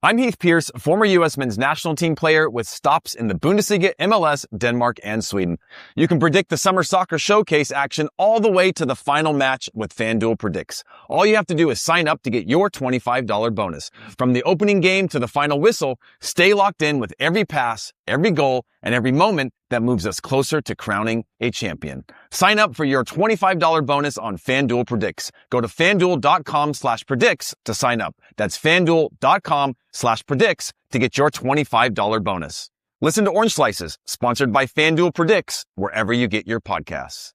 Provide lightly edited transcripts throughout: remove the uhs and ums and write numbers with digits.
I'm Heath Pearce, former U.S. men's national team player with stops in the Bundesliga, MLS, Denmark, and Sweden. You can predict the Summer Soccer Showcase action all the way to the final match with FanDuel Predicts. All you have to do is sign up to get your $25 bonus. From the opening game to the final whistle, stay locked in with every pass, every goal, and every moment that moves us closer to crowning a champion. Sign up for your $25 bonus on FanDuel Predicts. Go to FanDuel.com/predicts to sign up. That's FanDuel.com/predicts to get your $25 bonus. Listen to Orange Slices, sponsored by FanDuel Predicts, wherever you get your podcasts.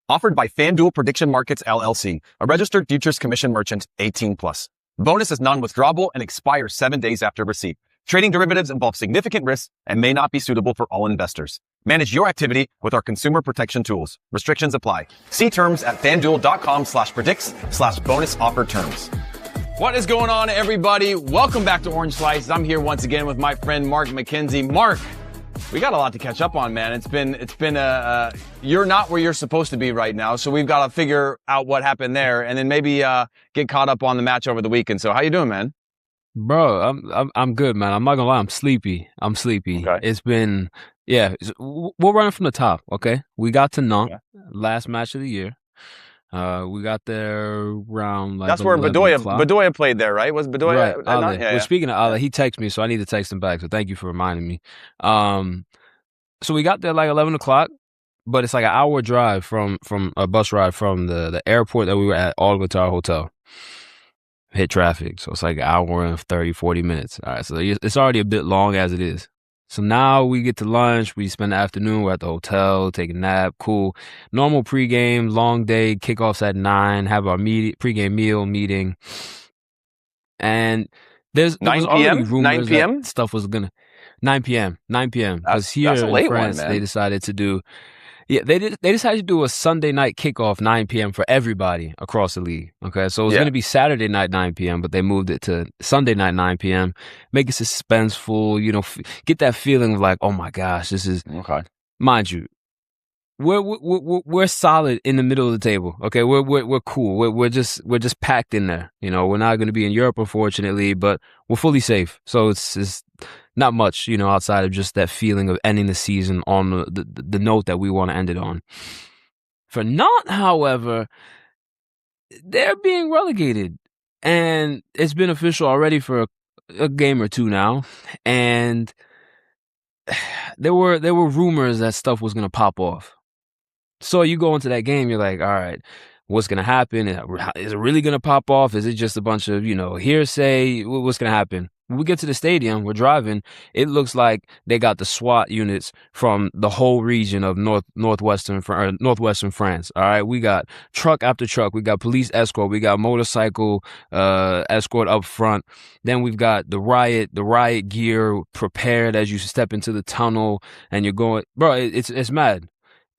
Offered by FanDuel Prediction Markets, LLC, a registered futures commission merchant, 18+. Bonus is non-withdrawable and expires 7 days after receipt. Trading derivatives involve significant risks and may not be suitable for all investors. Manage your activity with our consumer protection tools. Restrictions apply. See terms at FanDuel.com/predicts/bonus offer terms. What is going on, everybody? Welcome back to Orange Slices. I'm here once again with my friend Mark McKenzie. Mark, we got a lot to catch up on, man. It's been you're not where you're supposed to be right now, so we've got to figure out what happened there, and then maybe get caught up on the match over the weekend. So, how you doing, man? Bro, I'm good, man. I'm not gonna lie, I'm sleepy. Okay. It's been, we're running from the top, okay? We got to Nantes, last match of the year. We got there around like that's where Bedoya played there, right? Was Bedoya? Right, well, speaking of Ale, he texted me, so I need to text him back. So thank you for reminding me. So we got there like 11 o'clock, but it's like an hour drive from a bus ride from the airport that we were at all the way to our hotel. Hit traffic, so it's like an hour and 30, 40 minutes. All right, so it's already a bit long as it is. So now we get to lunch, we spend the afternoon, we're at the hotel, take a nap, cool. Normal pregame, long day, kickoffs at 9, have our pregame meal meeting. And there was already rumors 9 p.m.? that stuff was gonna 9 p.m. Because here in France, they decided to do they decided to do a Sunday night kickoff 9 p.m. for everybody across the league. Okay, so it was going to be Saturday night 9 p.m., but they moved it to Sunday night 9 p.m. Make it suspenseful, get that feeling of like, oh my gosh, this is okay. Mind you, we're solid in the middle of the table. Okay, we're cool. We're just packed in there. We're not going to be in Europe, unfortunately, but we're fully safe. So it's not much, outside of just that feeling of ending the season on the note that we want to end it on. For Nantes, however, they're being relegated, and it's been official already for a game or two now. And there were rumors that stuff was going to pop off. So you go into that game, you're like, all right, what's going to happen? Is it really going to pop off? Is it just a bunch of, hearsay? What's going to happen? When we get to the stadium, we're driving, it looks like they got the SWAT units from the whole region of northwestern France. All right, we got truck after truck, we got police escort, we got motorcycle escort up front. Then we've got the riot gear prepared as you step into the tunnel, and you're going, bro. It's mad.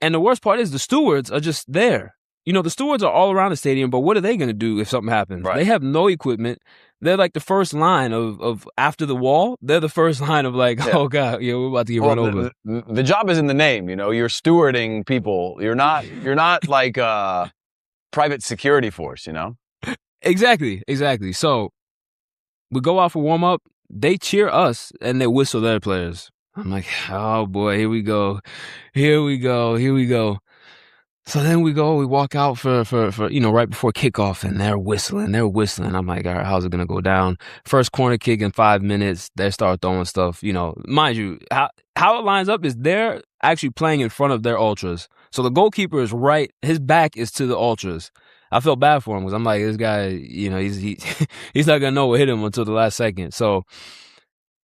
And the worst part is the stewards are just there. The stewards are all around the stadium, but what are they going to do if something happens? Right. They have no equipment. They're like the first line of after the wall. They're the first line of like, oh God, we're about to get run over. The job is in the name, you're stewarding people. You're not like a private security force, Exactly. So we go out for warm up. They cheer us and they whistle their players. I'm like, oh boy, here we go. So then we walk out for right before kickoff, and they're whistling. I'm like, all right, how's it going to go down? First corner kick in 5 minutes, they start throwing stuff. Mind you, how it lines up is they're actually playing in front of their ultras. So the goalkeeper is right, his back is to the ultras. I felt bad for him because I'm like, this guy, he's not going to know what hit him until the last second. So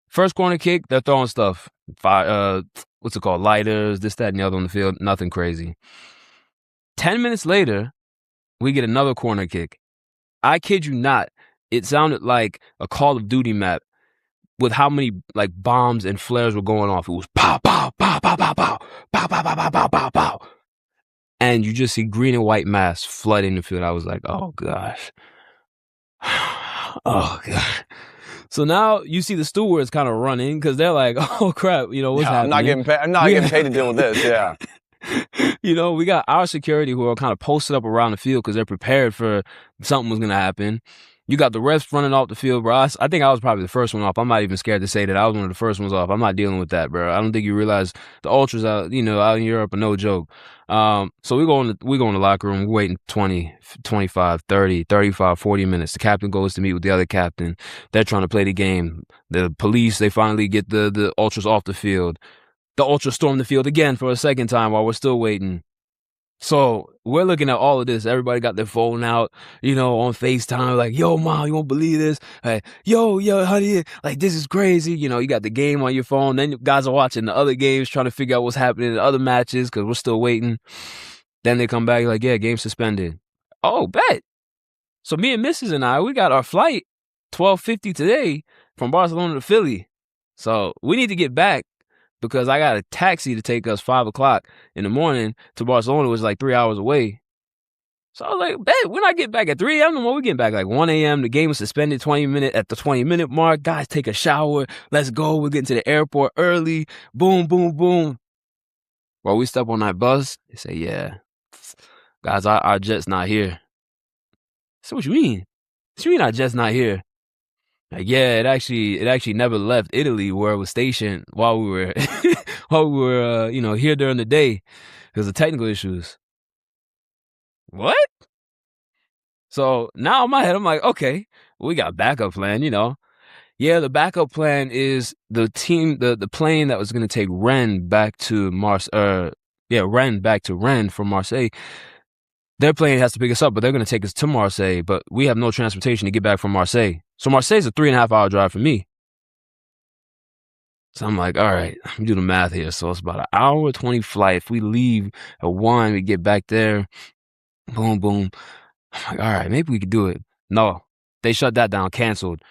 first corner kick, they're throwing stuff. What's it called? Lighters, this, that, and the other on the field. Nothing crazy. 10 minutes later, we get another corner kick. I kid you not, it sounded like a Call of Duty map with how many like bombs and flares were going off. It was pow, pow, pow, pow, pow, pow, pow, pow, pow, pow, pow, pow, pow. And you just see green and white mass flooding the field. I was like, oh gosh. Oh God. So now you see the stewards kind of running because they're like, oh crap, what's happening? I'm not getting paid to deal with this, yeah. We got our security who are kind of posted up around the field because they're prepared for something was going to happen. You got the refs running off the field, bro. I think I was probably the first one off. I'm not even scared to say that I was one of the first ones off. I'm not dealing with that, bro. I don't think you realize the ultras out in Europe are no joke. So we go in the locker room. We're waiting 20, 25, 30, 35, 40 minutes. The captain goes to meet with the other captain. They're trying to play the game. The police, they finally get the ultras off the field. The ultras storm the field again for a second time while we're still waiting. So we're looking at all of this. Everybody got their phone out, on FaceTime, like, yo, mom, you won't believe this. Like, yo, honey, like, this is crazy. You got the game on your phone. Then guys are watching the other games, trying to figure out what's happening in the other matches because we're still waiting. Then they come back like, yeah, game suspended. Oh, bet. So me and Mrs. and I, we got our flight 12:50 today from Barcelona to Philly. So we need to get back. Because I got a taxi to take us 5 o'clock in the morning to Barcelona, which is like 3 hours away. So I was like, bet, we're not getting back at 3 a.m. no more. We're getting back like 1 a.m. The game was suspended at the 20-minute mark. Guys, take a shower. Let's go. We're getting to the airport early. Boom, boom, boom. Well, we step on that bus. They say, yeah, guys, our jet's not here. So what you mean? What you mean our jet's not here? Like, yeah, it actually never left Italy where it was stationed while we were here during the day because of technical issues. What? So now in my head, I'm like, okay, we got backup plan, Yeah, the backup plan is the plane that was going to take Rand back to Rand back to Rennes from Marseille. Their plane has to pick us up, but they're going to take us to Marseille, but we have no transportation to get back from Marseille. So Marseille's a 3.5 hour drive for me. So I'm like, all right, I'm doing the math here. So it's about an hour 20 flight. If we leave at 1, we get back there. Boom, boom. I'm like, all right, maybe we could do it. No, they shut that down, canceled.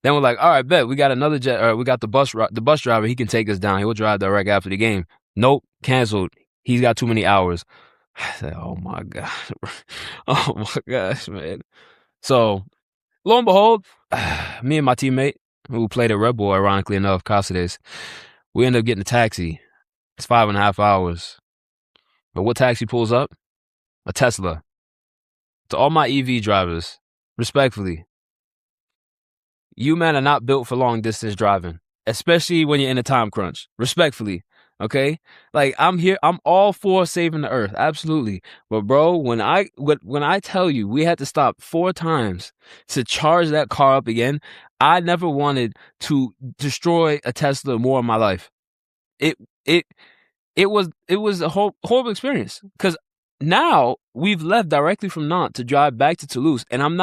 Then we're like, all right, bet we got another jet. We got the bus driver. He can take us down. He'll drive direct after the game. Nope, canceled. He's got too many hours. I said, oh my God. Oh my gosh, man. So lo and behold, me and my teammate who played at Red Bull, ironically enough, Cáceres, we end up getting a taxi. It's 5.5 hours. But what taxi pulls up? A Tesla. To all my EV drivers, respectfully, you men are not built for long distance driving, especially when you're in a time crunch. Respectfully. Okay, like I'm all for saving the earth, absolutely. But bro, when I tell you we had to stop 4 times to charge that car up again, I never wanted to destroy a Tesla more in my life. It was a horrible experience because now we've left directly from Nantes to drive back to Toulouse, and I'm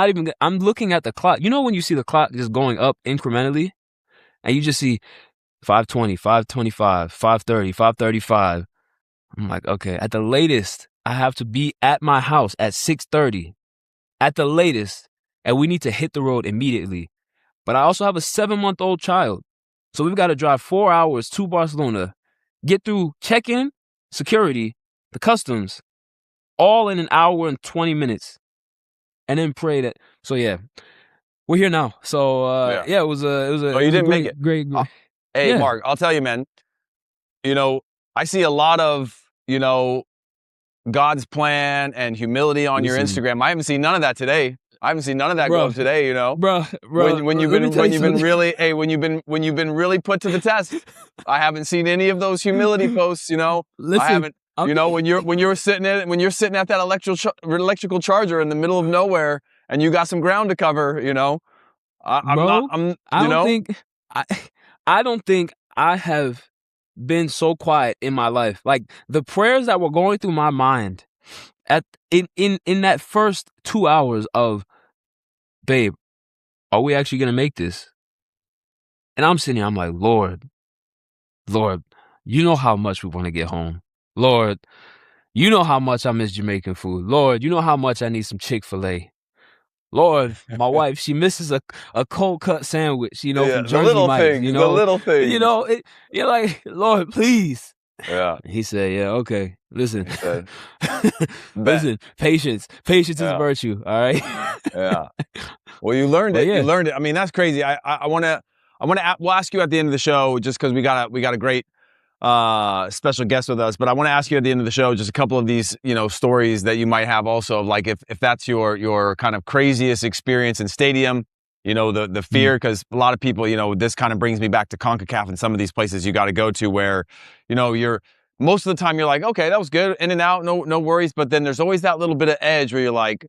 looking at the clock. You know when you see the clock just going up incrementally, and you just see 5:20, 5:25, 5:30, 5:35. I'm like, okay, at the latest, I have to be at my house at 6:30. At the latest, and we need to hit the road immediately. But I also have a 7-month-old child. So we've got to drive 4 hours to Barcelona, get through check-in, security, the customs, all in an hour and 20 minutes. And then pray that. So yeah, we're here now. So yeah, it was a you didn't make it. Great. Hey, yeah. Mark, I'll tell you, man, I see a lot of, God's plan and humility on your Instagram. I haven't seen none of that today. I haven't seen none of that go up today, Bro, when you've been really put to the test. I haven't seen any of those humility posts, Listen, I haven't, when you're sitting at that electrical charger in the middle of nowhere and you got some ground to cover, I don't think I have been so quiet in my life. Like the prayers that were going through my mind in that first 2 hours of, babe, are we actually going to make this? And I'm sitting here, I'm like, Lord, you know how much we want to get home. Lord, you know how much I miss Jamaican food. Lord, you know how much I need some Chick-fil-A. Lord, my wife, she misses a cold cut sandwich, from Jersey Mike's, the little thing. You're like, Lord, please. Yeah. He said, yeah, okay. Listen, listen, patience is virtue. All right. Yeah. Well, you learned it. Yeah. You learned it. I mean, that's crazy. We'll ask you at the end of the show, just because we got a great special guest with us, but I want to ask you at the end of the show just a couple of these, stories that you might have also of like if that's your kind of craziest experience in stadium, the fear, because a lot of people, this kind of brings me back to CONCACAF and some of these places you got to go to where, you're most of the time you're like, okay, that was good, in and out, no worries, but then there's always that little bit of edge where you're like,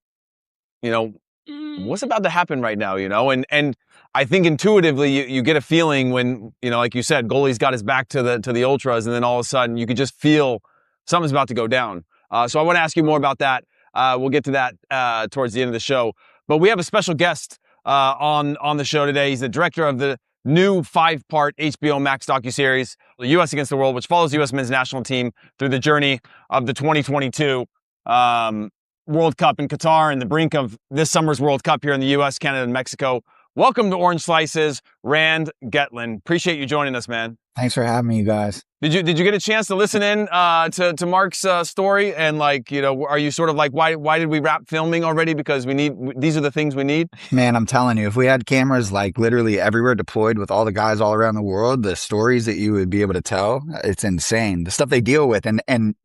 what's about to happen right now, and I think intuitively you get a feeling when, like you said, goalie's got his back to the ultras, and then all of a sudden you could just feel something's about to go down. So I want to ask you more about that. We'll get to that towards the end of the show. But we have a special guest on the show today. He's the director of the new 5-part HBO Max docuseries, The U.S. Against the World, which follows the U.S. men's national team through the journey of the 2022 World Cup in Qatar and the brink of this summer's World Cup here in the U.S., Canada, and Mexico. Welcome to Orange Slices, Rand Getlin. Appreciate you joining us, man. Thanks for having me, you guys. Did you get a chance to listen in to Mark's story? And are you sort of like, why did we wrap filming already? Because these are the things we need? Man, I'm telling you, if we had cameras like literally everywhere deployed with all the guys all around the world, the stories that you would be able to tell, it's insane. The stuff they deal with. And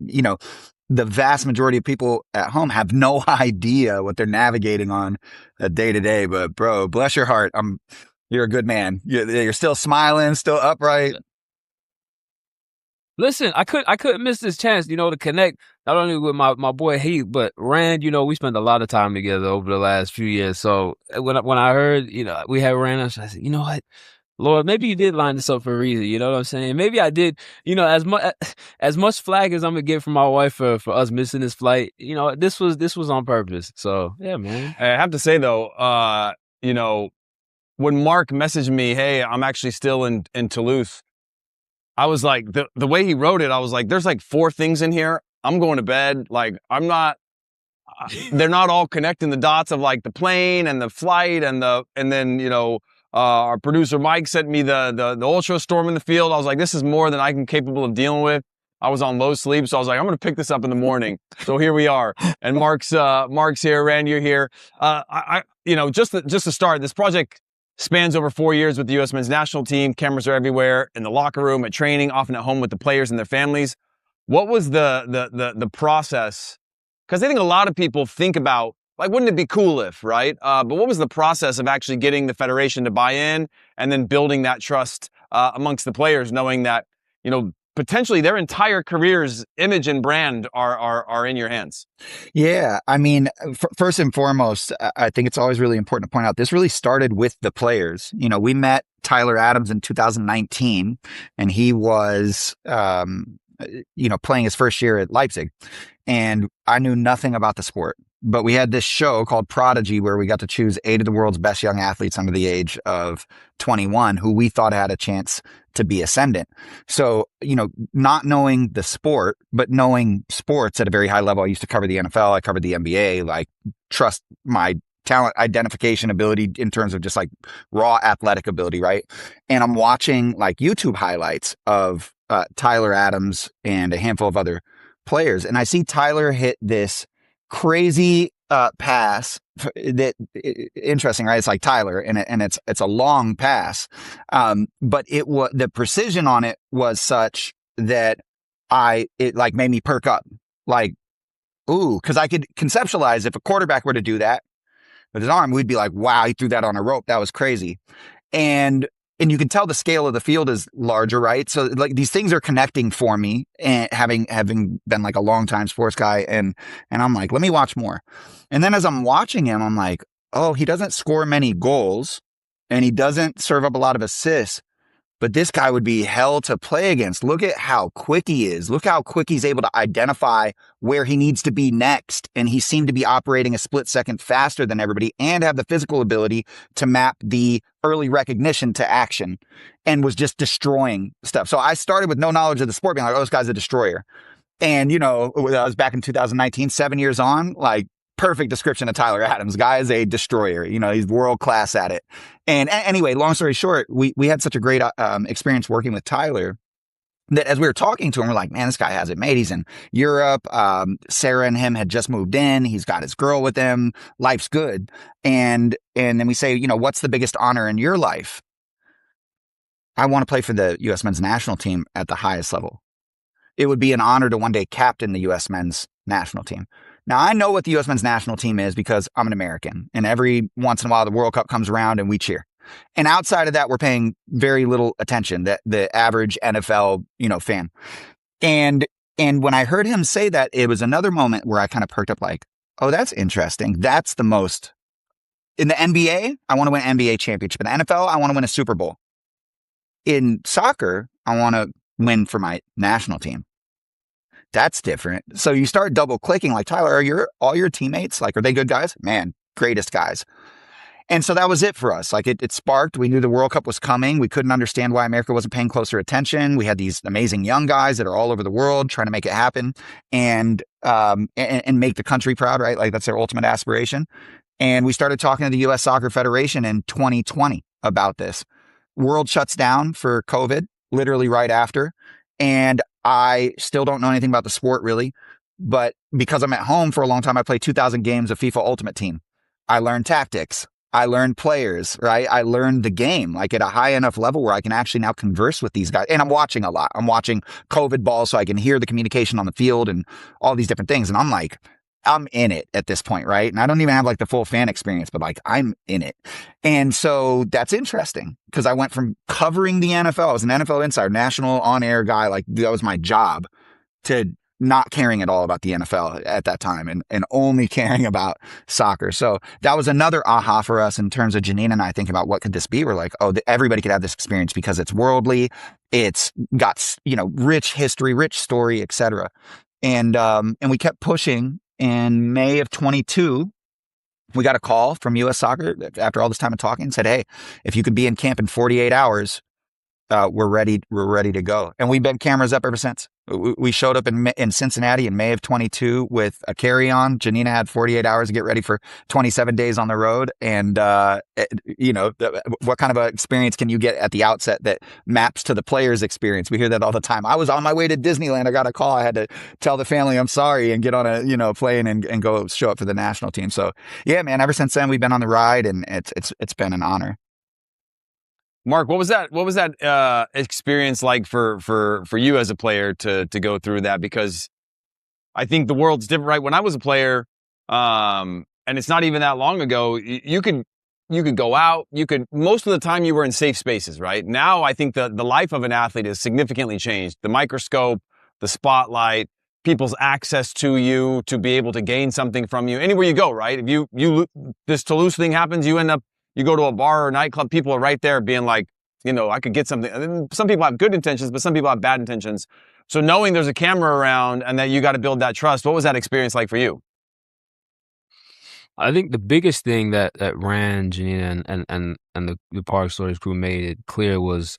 the vast majority of people at home have no idea what they're navigating on a day to day. But bro, bless your heart. You're a good man. You're still smiling, still upright. Listen, I couldn't miss this chance, to connect not only with my boy Heath, but Rand. We spent a lot of time together over the last few years. So when I heard, we had Rand, I said, you know what? Lord, maybe you did line this up for a reason. You know what I'm saying? Maybe I did. As much flag as I'm gonna get from my wife for us missing this flight. This was on purpose. So yeah, man. I have to say though, when Mark messaged me, hey, I'm actually still in Toulouse, I was like, the way he wrote it, I was like, there's like 4 things in here. I'm going to bed. Like I'm not. They're not all connecting the dots of like the plane and the flight and then our producer Mike sent me the ultra storm in the field. I was like, this is more than I can capable of dealing with. I was on low sleep, so I was like, I'm going to pick this up in the morning. So here we are, and Mark's here, Rand, you're here. Just to start, this project spans over 4 years with the U.S. men's national team. Cameras are everywhere, in the locker room, at training, often at home with the players and their families. What was the process? Because I think a lot of people think about, like, wouldn't it be cool if, right? But what was the process of actually getting the federation to buy in and then building that trust amongst the players, knowing that, potentially their entire career's image and brand are in your hands? Yeah. I mean, first and foremost, I think it's always really important to point out this really started with the players. We met Tyler Adams in 2019 and he was, playing his first year at Leipzig, and I knew nothing about the sport. But we had this show called Prodigy where we got to choose 8 of the world's best young athletes under the age of 21 who we thought had a chance to be ascendant. So, not knowing the sport, but knowing sports at a very high level. I used to cover the NFL. I covered the NBA, like trust my talent identification ability in terms of just like raw athletic ability. Right. And I'm watching like YouTube highlights of Tyler Adams and a handful of other players. And I see Tyler hit this crazy pass that interesting, right? It's like Tyler and it's a long pass. But the precision on it was such that it like made me perk up, like, ooh, cause I could conceptualize if a quarterback were to do that with his arm, we'd be like, wow, he threw that on a rope. That was crazy. And you can tell the scale of the field is larger, right? So like these things are connecting for me, and having been like a longtime sports guy, and I'm like, let me watch more. And then as I'm watching him, I'm like, oh, he doesn't score many goals and he doesn't serve up a lot of assists, but this guy would be hell to play against. Look at how quick he is. Look how quick he's able to identify where he needs to be next. And he seemed to be operating a split second faster than everybody and have the physical ability to map the early recognition to action and was just destroying stuff. So I started with no knowledge of the sport, being like, oh, this guy's a destroyer. And, I was back in 2019, 7 years on, like, perfect description of Tyler Adams. Guy is a destroyer. He's world class at it. And anyway, long story short, we had such a great experience working with Tyler that as we were talking to him, we're like, man, this guy has it made. He's in Europe. Sarah and him had just moved in. He's got his girl with him. Life's good. And then we say, what's the biggest honor in your life? I want to play for the U.S. men's national team at the highest level. It would be an honor to one day captain the U.S. men's national team. Now, I know what the U.S. men's national team is because I'm an American, and every once in a while the World Cup comes around and we cheer. And outside of that, we're paying very little attention, the average NFL, fan. And when I heard him say that, it was another moment where I kind of perked up like, oh, that's interesting. That's the most. In the NBA, I want to win an NBA championship. In the NFL, I want to win a Super Bowl. In soccer, I want to win for my national team. That's different. So you start double clicking like, Tyler, are all your teammates, like, are they good guys? Man, greatest guys. And so that was it for us. Like it sparked. We knew the World Cup was coming. We couldn't understand why America wasn't paying closer attention. We had these amazing young guys that are all over the world trying to make it happen and make the country proud, right? Like that's their ultimate aspiration. And we started talking to the U.S. Soccer Federation in 2020 about this. World shuts down for COVID, literally right after. And I still don't know anything about the sport really, but because I'm at home for a long time, I played 2,000 games of FIFA Ultimate Team. I learned tactics. I learned players, right? I learned the game like at a high enough level where I can actually now converse with these guys. And I'm watching a lot. I'm watching COVID ball so I can hear the communication on the field and all these different things. And I'm like, I'm in it at this point, right? And I don't even have like the full fan experience, but like I'm in it. And so that's interesting because I went from covering the NFL, I was an NFL insider, national on-air guy, like that was my job, to not caring at all about the NFL at that time and only caring about soccer. So that was another aha for us in terms of Janine and I thinking about what could this be. We're like, oh, everybody could have this experience because it's worldly. It's got, rich history, rich story, etc. And we kept pushing. In May of 22, we got a call from U.S. Soccer after all this time of talking and said, hey, if you could be in camp in 48 hours, we're ready to go. And we've been cameras up ever since. We showed up in Cincinnati in May of 22 with a carry-on. Janina had 48 hours to get ready for 27 days on the road. And, what kind of a experience can you get at the outset that maps to the player's experience? We hear that all the time. I was on my way to Disneyland. I got a call. I had to tell the family I'm sorry and get on a plane and go show up for the national team. So yeah, man, ever since then we've been on the ride and it's been an honor. Mark, what was that experience like for you as a player to go through that? Because I think the world's different, right? When I was a player, and it's not even that long ago, you could go out, most of the time you were in safe spaces, right? Now I think the life of an athlete has significantly changed. The microscope, the spotlight, people's access to you to be able to gain something from you anywhere you go, right? If this Toulouse thing happens, you go to a bar or a nightclub, people are right there being like, I could get something. And some people have good intentions, but some people have bad intentions. So knowing there's a camera around and that you got to build that trust, what was that experience like for you? I think the biggest thing that Rand, Janina, and the Park Stories crew made it clear was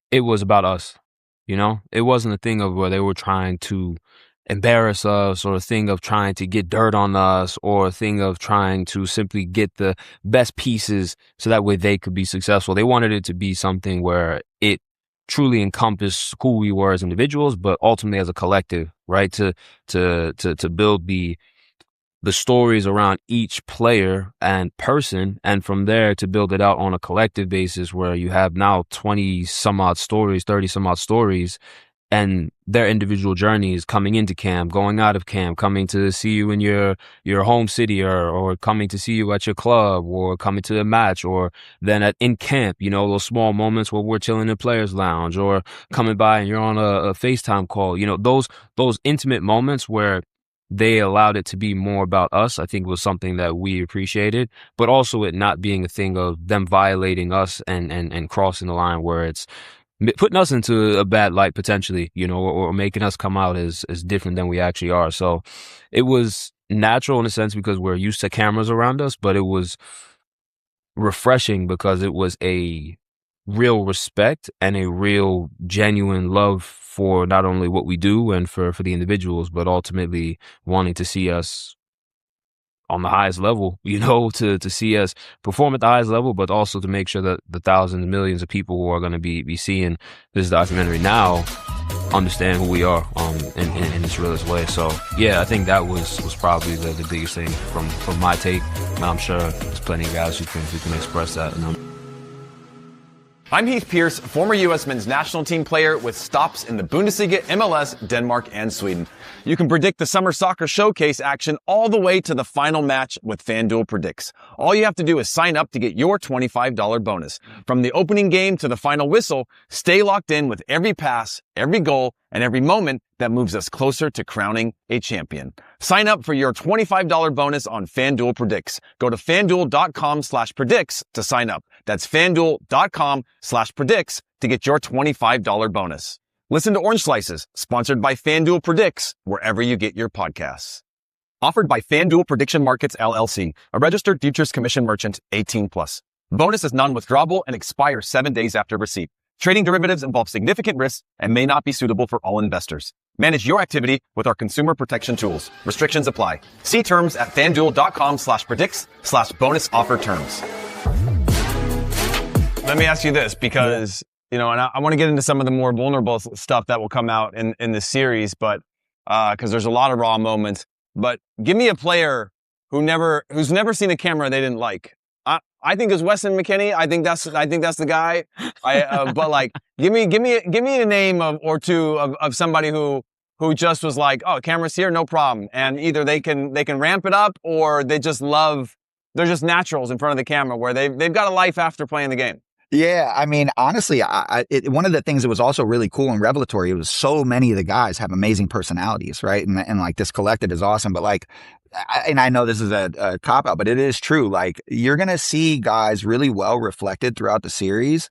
it was about us. It wasn't a thing of where they were trying to embarrass us or a thing of trying to get dirt on us or a thing of trying to simply get the best pieces so that way they could be successful. They wanted it to be something where it truly encompassed who we were as individuals, but ultimately as a collective, right? To build the stories around each player and person, and from there to build it out on a collective basis where you have now 20 some odd stories, 30 some odd stories, and their individual journeys coming into camp, going out of camp, coming to see you in your home city or coming to see you at your club or coming to the match or then in camp, those small moments where we're chilling in the players lounge or coming by and you're on a FaceTime call, those intimate moments where they allowed it to be more about us, I think was something that we appreciated, but also it not being a thing of them violating us and crossing the line where it's putting us into a bad light potentially, or making us come out as different than we actually are. So it was natural in a sense because we're used to cameras around us, but it was refreshing because it was a real respect and a real genuine love for not only what we do and for the individuals, but ultimately wanting to see us on the highest level, to see us perform at the highest level, but also to make sure that the thousands and millions of people who are going to be seeing this documentary now understand who we are in this realest way. So yeah, I think that was probably the biggest thing from my take. And I'm sure there's plenty of guys who can express that. I'm Heath Pearce, former U.S. men's national team player with stops in the Bundesliga, MLS, Denmark, and Sweden. You can predict the summer soccer showcase action all the way to the final match with FanDuel Predicts. All you have to do is sign up to get your $25 bonus. From the opening game to the final whistle, stay locked in with every pass, every goal, and every moment that moves us closer to crowning a champion. Sign up for your $25 bonus on FanDuel Predicts. Go to FanDuel.com/predicts to sign up. That's FanDuel.com/predicts to get your $25 bonus. Listen to Orange Slices, sponsored by FanDuel Predicts, wherever you get your podcasts. Offered by FanDuel Prediction Markets, LLC, a registered futures commission merchant, 18+. Bonus is non-withdrawable and expires 7 days after receipt. Trading derivatives involves significant risks and may not be suitable for all investors. Manage your activity with our consumer protection tools. Restrictions apply. See terms at FanDuel.com/predicts/bonus offer terms. Let me ask you this, because, and I want to get into some of the more vulnerable stuff that will come out in this series, but, cause there's a lot of raw moments, but give me a player who's never seen a camera they didn't like. I think it's Weston McKenzie. I think that's the guy. But like, give me a name or two of somebody who just was like, oh, camera's here, no problem. And either they can ramp it up, or they're just naturals in front of the camera where they've got a life after playing the game. Yeah, I mean, honestly, one of the things that was also really cool and revelatory was so many of the guys have amazing personalities, right? And like this collective is awesome, but like, and I know this is a cop out, but it is true. Like, you're going to see guys really well reflected throughout the series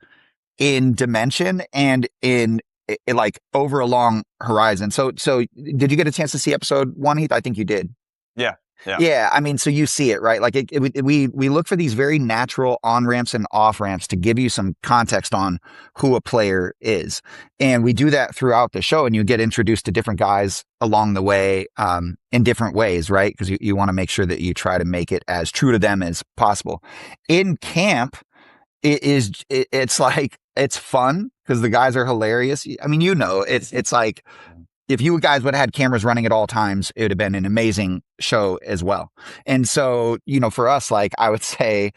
in dimension and in like over a long horizon. So did you get a chance to see episode 1, Heath? I think you did. Yeah. I mean, so you see it, right? Like we look for these very natural on-ramps and off-ramps to give you some context on who a player is. And we do that throughout the show, and you get introduced to different guys along the way, in different ways, right? Because you want to make sure that you try to make it as true to them as possible. In camp, it's like, it's fun because the guys are hilarious. I mean, it's like, if you guys would have had cameras running at all times, it would have been an amazing show as well. And so, for us, like, I would say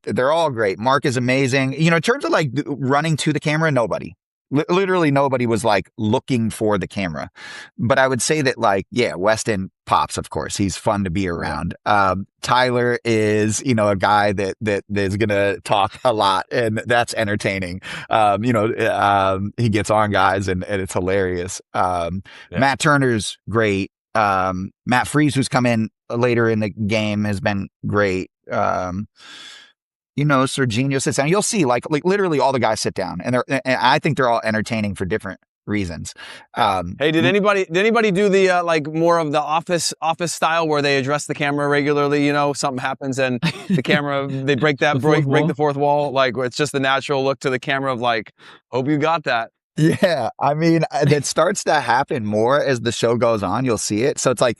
they're all great. Mark is amazing. In terms of like running to the camera, nobody. Literally nobody was like looking for the camera. But I would say that, like, yeah, Weston pops, of course. He's fun to be around. Tyler is, a guy that is going to talk a lot, and that's entertaining. He gets on guys, and it's hilarious. Matt Turner's great. Matt Freese, who's come in later in the game, has been great. Serginho sits down. You'll see, like literally all the guys sit down, and I think they're all entertaining for different reasons. Hey, did anybody do the like more of the office style where they address the camera regularly? Something happens and the camera, they break the fourth wall. Like, it's just the natural look to the camera of like, hope you got that. Yeah, I mean, that starts to happen more as the show goes on. You'll see it. So it's like,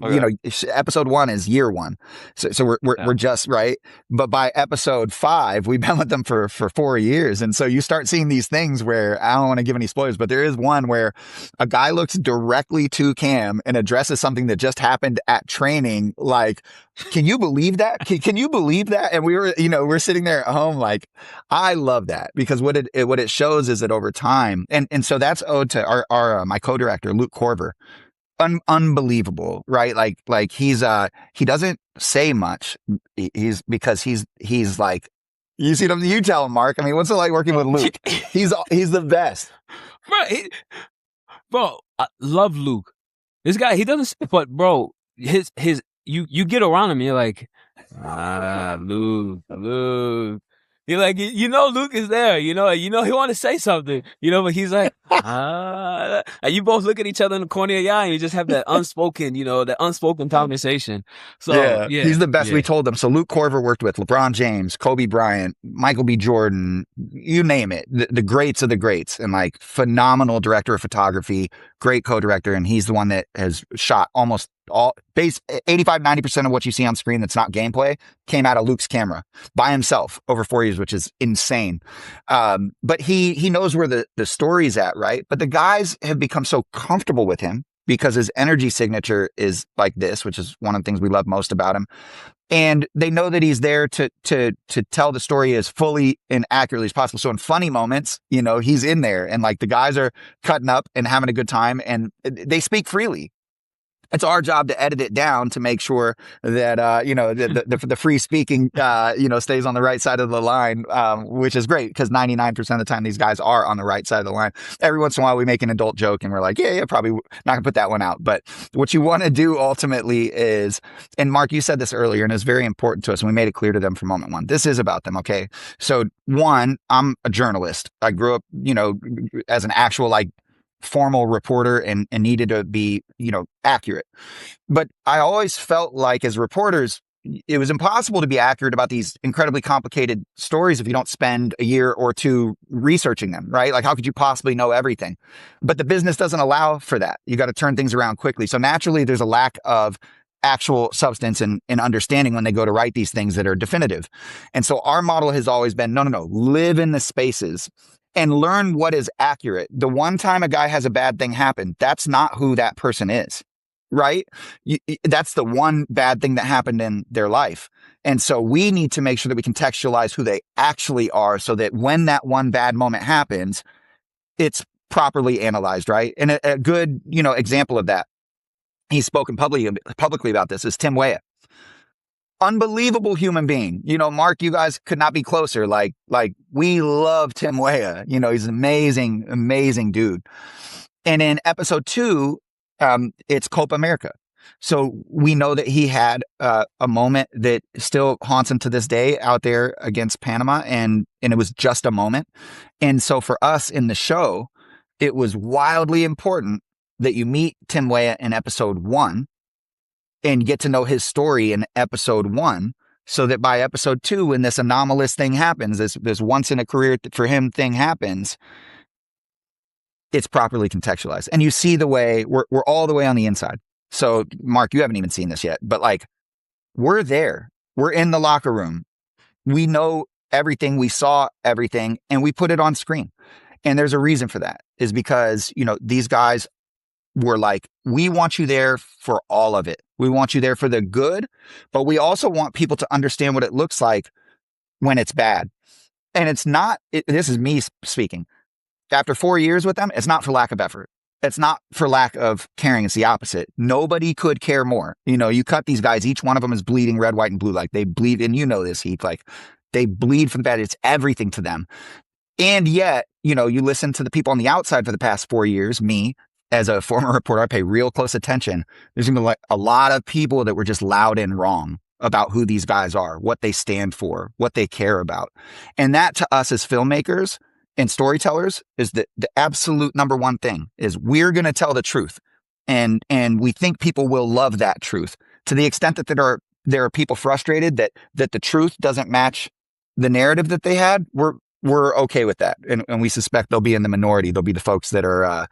episode 1 is year 1. So we're just right. But by episode 5, we've been with them for 4 years. And so you start seeing these things where, I don't want to give any spoilers, but there is one where a guy looks directly to Cam and addresses something that just happened at training. Like, can you believe that? Can you believe that? And we're sitting there at home like, I love that, because what it shows is that over time, and so that's owed to our my co-director, Luke Korver. Unbelievable, right? Like he's he doesn't say much. He's like, you see him, you tell him, Mark. I mean, what's it like working with Luke? He's the best. Bro, I love Luke. This guy, he doesn't, but bro, his you get around him, you're like, Luke. You're like, Luke is there, he want to say something, but he's like, and you both look at each other in the corner of your eye, and you just have that unspoken, that unspoken conversation. So yeah, he's the best. Yeah. We told him. So Luke Korver worked with LeBron James, Kobe Bryant, Michael B. Jordan, you name it, the greats of the greats, and like phenomenal director of photography, great co-director. And he's the one that has shot almost all 85-90% of what you see on screen that's not gameplay came out of Luke's camera by himself over 4 years, which is insane. But he knows where the story's at, right? But the guys have become so comfortable with him because his energy signature is like this, which is one of the things we love most about him. And they know that he's there to tell the story as fully and accurately as possible. So in funny moments, you know, he's in there and like the guys are cutting up and having a good time and they speak freely. It's our job to edit it down to make sure that, you know, the free speaking, you know, stays on the right side of the line, which is great because 99% of the time these guys are on the right side of the line. Every once in a while we make an adult joke and we're like, yeah, probably not gonna put that one out. But what you want to do ultimately is, and Mark, you said this earlier and it's very important to us and we made it clear to them from moment one. This is about them. Okay. So one, I'm a journalist. I grew up, you know, as an actual like formal reporter and needed to be, you know, accurate. But I always felt like as reporters, it was impossible to be accurate about these incredibly complicated stories if you don't spend a year or two researching them, right? Like how could you possibly know everything? But the business doesn't allow for that. You got to turn things around quickly. So naturally there's a lack of actual substance and understanding when they go to write these things that are definitive. And so our model has always been, no, live in the spaces and learn what is accurate. The one time a guy has a bad thing happen, that's not who that person is, right? That's the one bad thing that happened in their life. And so we need to make sure that we contextualize who they actually are so that when that one bad moment happens, it's properly analyzed, right? And a good, you know, example of that, he's spoken publicly about this, is Tim Weah. Unbelievable human being. You know, Mark, you guys could not be closer. Like we love Tim Weah. You know, he's an amazing dude. And in episode 2, it's Copa America. So we know that he had a moment that still haunts him to this day out there against Panama. And it was just a moment. And so for us in the show, it was wildly important that you meet Tim Weah in episode 1 and get to know his story in episode 1 so that by episode 2, when this anomalous thing happens, this once in a career for him thing happens, it's properly contextualized. And you see the way we're all the way on the inside. So Mark, you haven't even seen this yet, but like we're there, we're in the locker room. We know everything. We saw everything and we put it on screen. And there's a reason for that is because, you know, these guys were like, we want you there for all of it. We want you there for the good, but we also want people to understand what it looks like when it's bad. And it's not, this is me speaking. After 4 years with them, it's not for lack of effort. It's not for lack of caring. It's the opposite. Nobody could care more. You know, you cut these guys, each one of them is bleeding red, white, and blue. Like they bleed, and you know this, Heath, like they bleed from the bad. It's everything to them. And yet, you know, you listen to the people on the outside for the past 4 years, me, as a former reporter, I pay real close attention. There's going to be like a lot of people that were just loud and wrong about who these guys are, what they stand for, what they care about. And that to us as filmmakers and storytellers is the absolute number one thing is we're going to tell the truth. And we think people will love that truth to the extent that there are people frustrated that the truth doesn't match the narrative that they had. We're okay with that. And we suspect they'll be in the minority. They'll be the folks that are,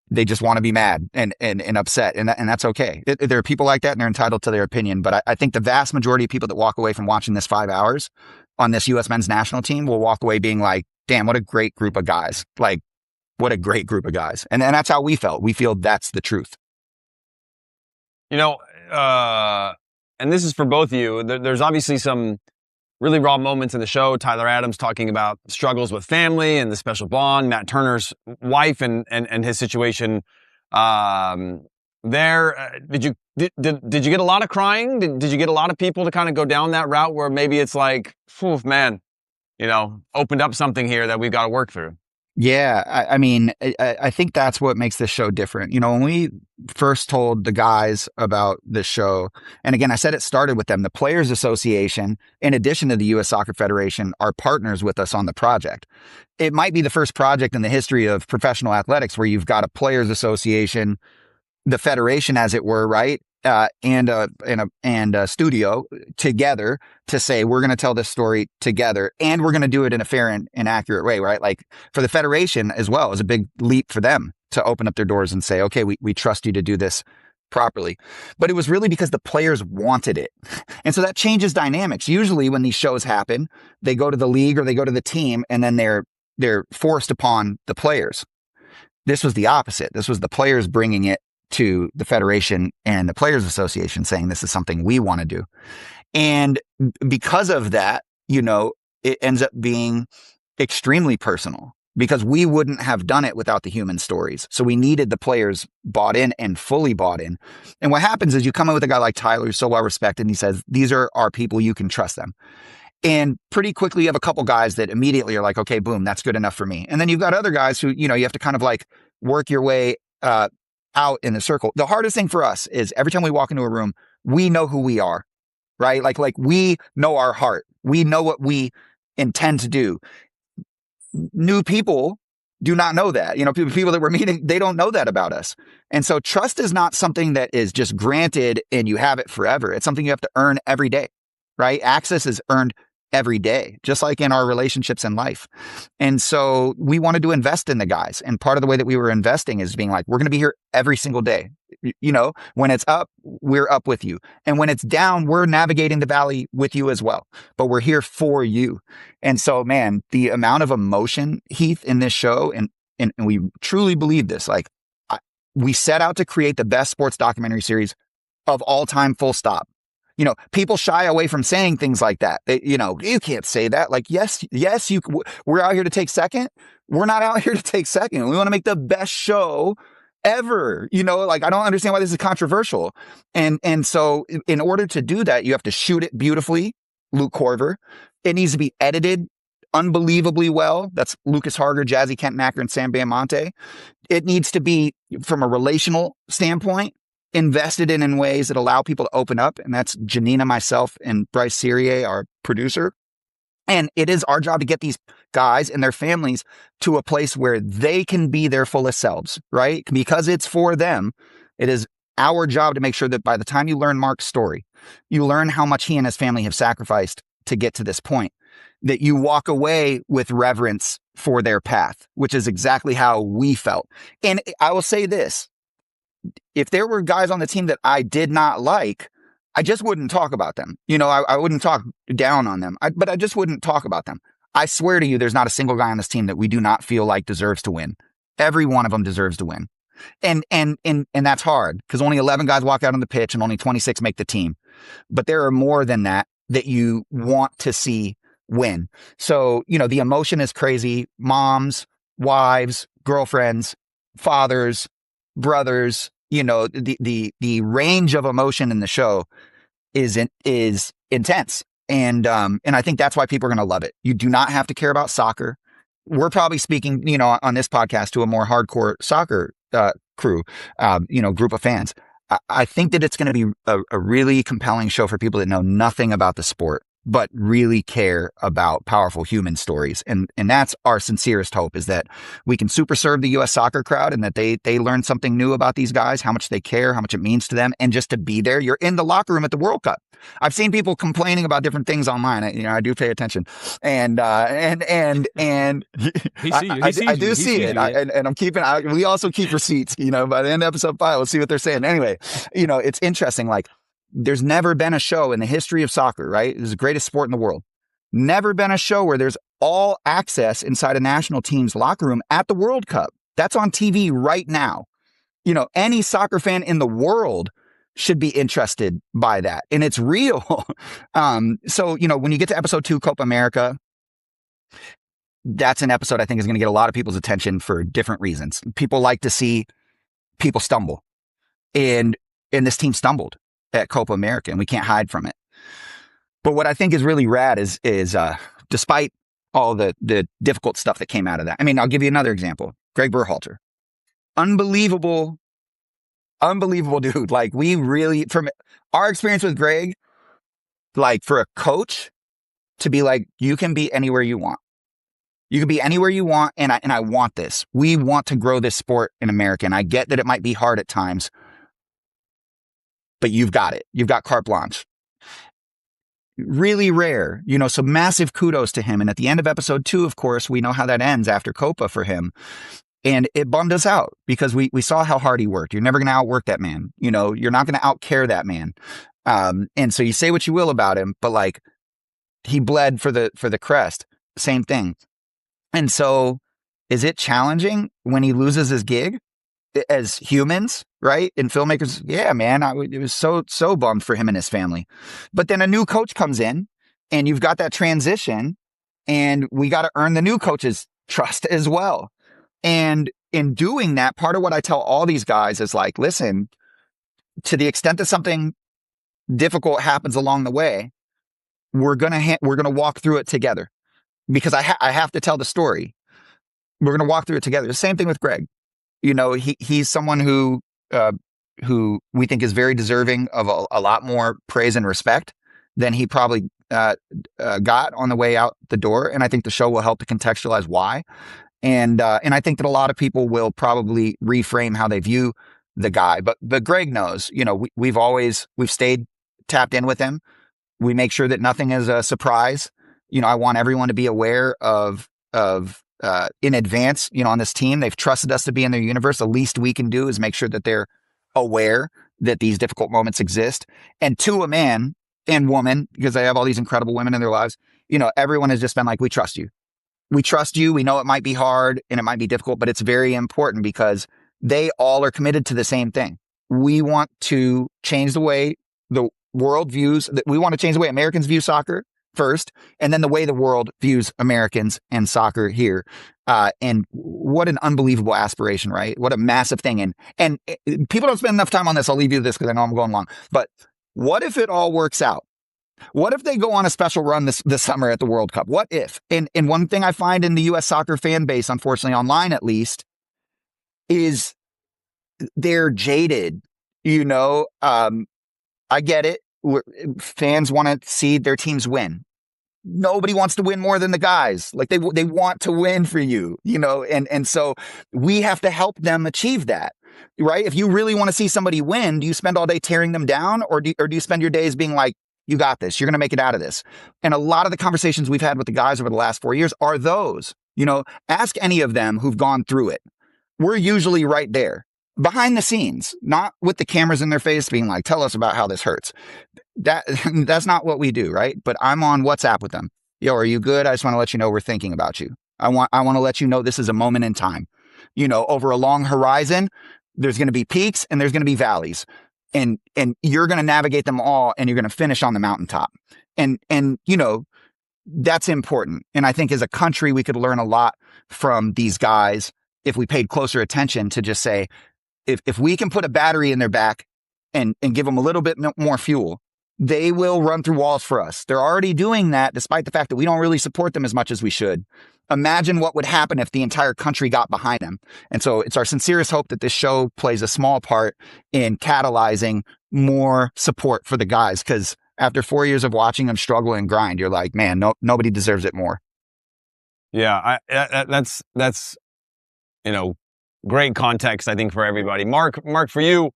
they just want to be mad and upset. And that's okay. There are people like that and they're entitled to their opinion. But I think the vast majority of people that walk away from watching this 5 hours on this U.S. men's national team will walk away being like, damn, what a great group of guys. Like, what a great group of guys. And that's how we felt. We feel that's the truth. You know, and this is for both of you. There's obviously some really raw moments in the show. Tyler Adams talking about struggles with family and the special bond. Matt Turner's wife and his situation there. Did you get a lot of crying? Did you get a lot of people to kind of go down that route where maybe it's like, phew, man, you know, opened up something here that we've got to work through? Yeah, I mean, I think that's what makes this show different. You know, when we first told the guys about this show, and again, I said it started with them, the Players Association, in addition to the U.S. Soccer Federation, are partners with us on the project. It might be the first project in the history of professional athletics where you've got a Players Association, the federation, as it were, right? And a studio together to say, we're going to tell this story together and we're going to do it in a fair and accurate way, right? Like for the federation as well, it was a big leap for them to open up their doors and say, okay, we trust you to do this properly. But it was really because the players wanted it. And so that changes dynamics. Usually when these shows happen, they go to the league or they go to the team and then they're forced upon the players. This was the opposite. This was the players bringing it to the Federation and the Players Association saying this is something we want to do. And because of that, it ends up being extremely personal because we wouldn't have done it without the human stories. So we needed the players bought in and fully bought in. And what happens is you come in with a guy like Tyler, who's so well respected, and he says, these are our people, you can trust them. And pretty quickly you have a couple guys that immediately are like, okay, boom, that's good enough for me. And then you've got other guys who, you have to kind of like work your way out in the circle. The hardest thing for us is every time we walk into a room, we know who we are, right? Like we know our heart. We know what we intend to do. New people do not know that. People that we're meeting, they don't know that about us. And so trust is not something that is just granted and you have it forever. It's something you have to earn every day, right? Access is earned every day, just like in our relationships in life. And so we wanted to invest in the guys. And part of the way that we were investing is being like, we're going to be here every single day. When it's up, we're up with you. And when it's down, we're navigating the valley with you as well. But we're here for you. And so, man, the amount of emotion, Heath, in this show, and we truly believe this, we set out to create the best sports documentary series of all time, full stop. People shy away from saying things like that. You can't say that. Like, yes, we're out here to take second. We're not out here to take second. We want to make the best show ever. I don't understand why this is controversial. And so in order to do that, you have to shoot it beautifully, Luke Korver. It needs to be edited unbelievably well. That's Lucas Harger, Jazzy Kentmacher, and Sam Bamonte. It needs to be, from a relational standpoint, invested in ways that allow people to open up. And that's Janina, myself, and Bryce Cyrier, our producer. And it is our job to get these guys and their families to a place where they can be their fullest selves, right? Because it's for them. It is our job to make sure that by the time you learn Mark's story, you learn how much he and his family have sacrificed to get to this point, that you walk away with reverence for their path, which is exactly how we felt. And I will say this, if there were guys on the team that I did not like, I just wouldn't talk about them. I wouldn't talk down on them, but I just wouldn't talk about them. I swear to you, there's not a single guy on this team that we do not feel like deserves to win. Every one of them deserves to win. And that's hard because only 11 guys walk out on the pitch and only 26 make the team. But there are more than that you want to see win. So, the emotion is crazy. Moms, wives, girlfriends, fathers, brothers, the range of emotion in the show is intense. And I think that's why people are going to love it. You do not have to care about soccer. We're probably speaking, on this podcast to a more hardcore soccer crew, group of fans. I think that it's going to be a really compelling show for people that know nothing about the sport, but really care about powerful human stories. And that's our sincerest hope, is that we can super serve the U.S. soccer crowd and that they learn something new about these guys, how much they care, how much it means to them, and just to be there. You're in the locker room at the World Cup. I've seen people complaining about different things online. I do pay attention, and he see you. I do see it. And I'm keeping. We also keep receipts. By the end of episode 5, we'll see what they're saying. Anyway, it's interesting. Like, there's never been a show in the history of soccer, right? It's the greatest sport in the world. Never been a show where there's all access inside a national team's locker room at the World Cup. That's on TV right now. Any soccer fan in the world should be interested by that. And it's real. So, when you get to episode 2, Copa America, that's an episode I think is going to get a lot of people's attention for different reasons. People like to see people stumble. And this team stumbled at Copa America, and we can't hide from it. But what I think is really rad is despite all the difficult stuff that came out of that. I mean, I'll give you another example. Greg Berhalter. Unbelievable dude. Like, we really, from our experience with Greg, like, for a coach to be like, you can be anywhere you want. You can be anywhere you want, and I want this. We want to grow this sport in America, and I get that it might be hard at times, but you've got it. You've got carte blanche. Really rare, so massive kudos to him. And at the end of episode 2, of course, we know how that ends after Copa for him. And it bummed us out because we saw how hard he worked. You're never going to outwork that man. You're not going to outcare that man. And so you say what you will about him, but like, he bled for the crest. Same thing. And so is it challenging when he loses his gig? as humans, right? And filmmakers, yeah, man, it was so bummed for him and his family. But then a new coach comes in and you've got that transition and we got to earn the new coach's trust as well. And in doing that, part of what I tell all these guys is like, listen, to the extent that something difficult happens along the way, we're going to walk through it together because I have to tell the story. We're going to walk through it together. The same thing with Greg. You know, he's someone who we think is very deserving of a lot more praise and respect than he probably got on the way out the door. And I think the show will help to contextualize why. And I think that a lot of people will probably reframe how they view the guy. But Greg knows, you know, we've stayed tapped in with him. We make sure that nothing is a surprise. You know, I want everyone to be aware of in advance, you know, on this team. They've trusted us to be in their universe. The least we can do is make sure that they're aware that these difficult moments exist. And to a man and woman, because they have all these incredible women in their lives, you know, everyone has just been like, we trust you. We trust you. We know it might be hard and it might be difficult, but it's very important because they all are committed to the same thing. We want to change the way the world views, we want to change the way Americans view soccer first, and then the way the world views Americans and soccer here. And what an unbelievable aspiration, right? What a massive thing. And people don't spend enough time on this. I'll leave you this because I know I'm going long. But what if it all works out? What if they go on a special run this summer at the World Cup? What if? And one thing I find in the U.S. soccer fan base, unfortunately, online at least, is they're jaded. You know, I get it. Fans want to see their teams win. Nobody wants to win more than the guys. Like they want to win for you, you know, and so we have to help them achieve that, right? If you really want to see somebody win, do you spend all day tearing them down, or do you spend your days being like, you got this, you're going to make it out of this? And a lot of the conversations we've had with the guys over the last 4 years are those. You know, ask any of them who've gone through it. We're usually right there behind the scenes, not with the cameras in their face being like, tell us about how this hurts. That's not what we do, right? But I'm on WhatsApp with them. Yo, are you good? I just want to let you know we're thinking about you. I want to let you know this is a moment in time. You know, over a long horizon, there's going to be peaks and there's going to be valleys. And you're going to navigate them all and you're going to finish on the mountaintop. And you know, that's important. And I think as a country, we could learn a lot from these guys if we paid closer attention to just say, if we can put a battery in their back and give them a little bit more fuel, they will run through walls for us. They're already doing that despite the fact that we don't really support them as much as we should. Imagine what would happen if the entire country got behind them. And so it's our sincerest hope that this show plays a small part in catalyzing more support for the guys. Because after 4 years of watching them struggle and grind, you're like, man, nobody deserves it more. Yeah, that's you know, great context, I think, for everybody. Mark, for you,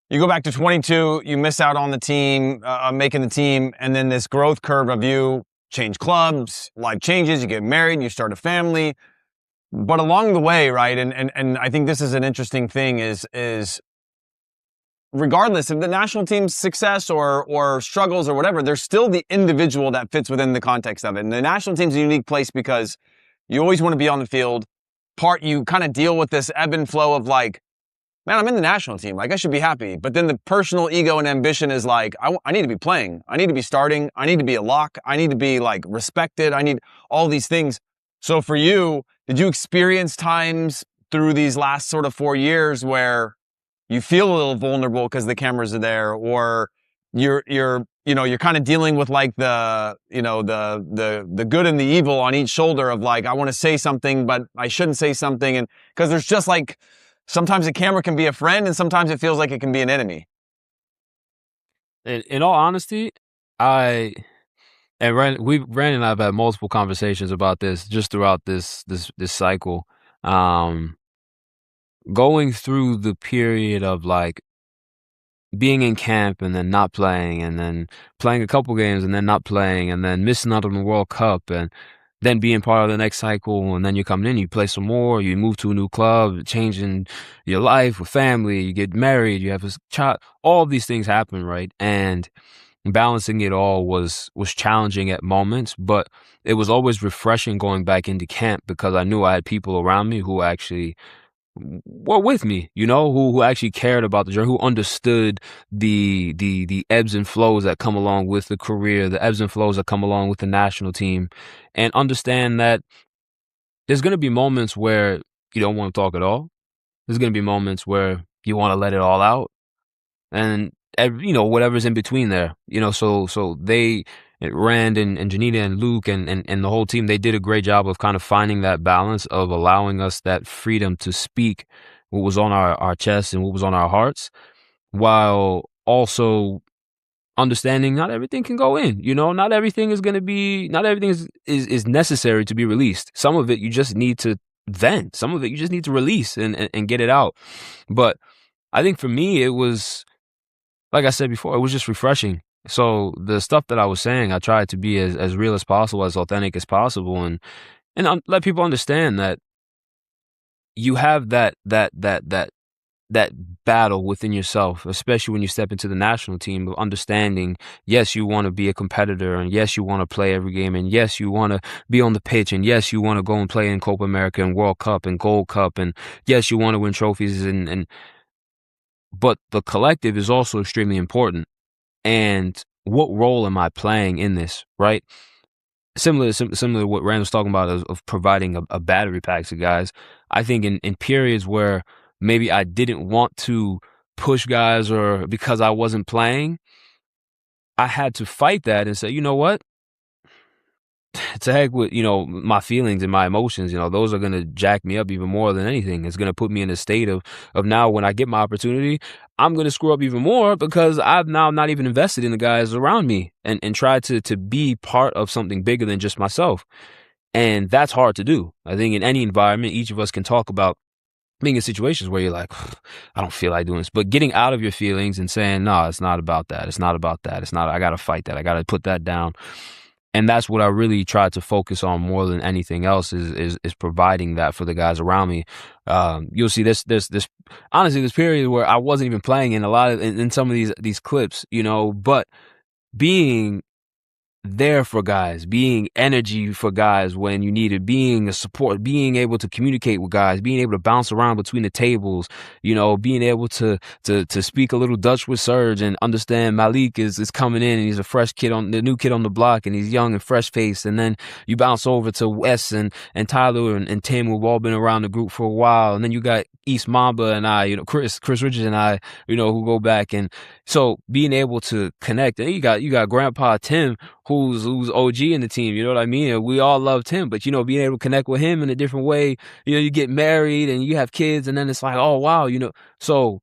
you go back to 22, you miss out on the team, making the team, and then this growth curve of you change clubs, life changes, you get married, you start a family. But along the way, right, and I think this is an interesting thing, is regardless of the national team's success or struggles or whatever, there's still the individual that fits within the context of it. And the national team's a unique place because you always want to be on the field. You kind of deal with this ebb and flow of like, man, I'm in the national team. Like, I should be happy. But then the personal ego and ambition is like, I need to be playing. I need to be starting. I need to be a lock. I need to be like respected. I need all these things. So for you, did you experience times through these last sort of 4 years where you feel a little vulnerable because the cameras are there, or you're kind of dealing with like the good and the evil on each shoulder of like, I want to say something, but I shouldn't say something. And because there's just like, sometimes a camera can be a friend and sometimes it feels like it can be an enemy. In all honesty, Rand and I have had multiple conversations about this just throughout this cycle. Going through the period of like being in camp and then not playing, and then playing a couple games and then not playing, and then missing out on the World Cup, and then being part of the next cycle, and then you come in, you play some more, you move to a new club, changing your life with family, you get married, you have a child, all of these things happen, right? And balancing it all was challenging at moments, but it was always refreshing going back into camp because I knew I had people around me who actually were with me, who actually cared about the journey, who understood the ebbs and flows that come along with the career, the ebbs and flows that come along with the national team, and understand that there's going to be moments where you don't want to talk at all. There's going to be moments where you want to let it all out, and whatever's in between there. So they, Rand and Janita and Luke and the whole team, they did a great job of kind of finding that balance of allowing us that freedom to speak what was on our chests and what was on our hearts, while also understanding not everything can go in. Not everything is going to be, not everything is necessary to be released. Some of it you just need to vent. Some of it you just need to release and get it out. But I think for me, it was, like I said before, it was just refreshing. So the stuff that I was saying, I tried to be as real as possible, as authentic as possible, and let people understand that you have that battle within yourself, especially when you step into the national team, of understanding, yes, you want to be a competitor, and yes, you want to play every game, and yes, you want to be on the pitch, and yes, you want to go and play in Copa America and World Cup and Gold Cup, and yes, you want to win trophies, but the collective is also extremely important. And what role am I playing in this, right? Similar to what Rand was talking about of providing a battery pack to guys. I think in periods where maybe I didn't want to push guys or because I wasn't playing, I had to fight that and say, you know what? To heck with, my feelings and my emotions, those are going to jack me up even more than anything. It's going to put me in a state of now when I get my opportunity, I'm going to screw up even more because I've now not even invested in the guys around me and tried to be part of something bigger than just myself. And that's hard to do. I think in any environment, each of us can talk about being in situations where you're like, I don't feel like doing this, but getting out of your feelings and saying, no, it's not about that. It's not about that. It's not, I got to fight that. I got to put that down. And that's what I really tried to focus on more than anything else is providing that for the guys around me. You'll see this honestly, this period where I wasn't even playing in some of these clips, but being there for guys, being energy for guys when you need it, being a support, being able to communicate with guys, being able to bounce around between the tables, being able to speak a little Dutch with Serge and understand Malik is coming in and he's a fresh kid the new kid on the block and he's young and fresh faced. And then you bounce over to Wes and Tyler and Tim, who've all been around the group for a while. And then you got East Mamba and I, Chris Richards and I, who go back. And so being able to connect, and you got Grandpa Tim, who's OG in the team, you know what I mean? And we all loved him, but being able to connect with him in a different way, you get married and you have kids and then it's like, oh wow, so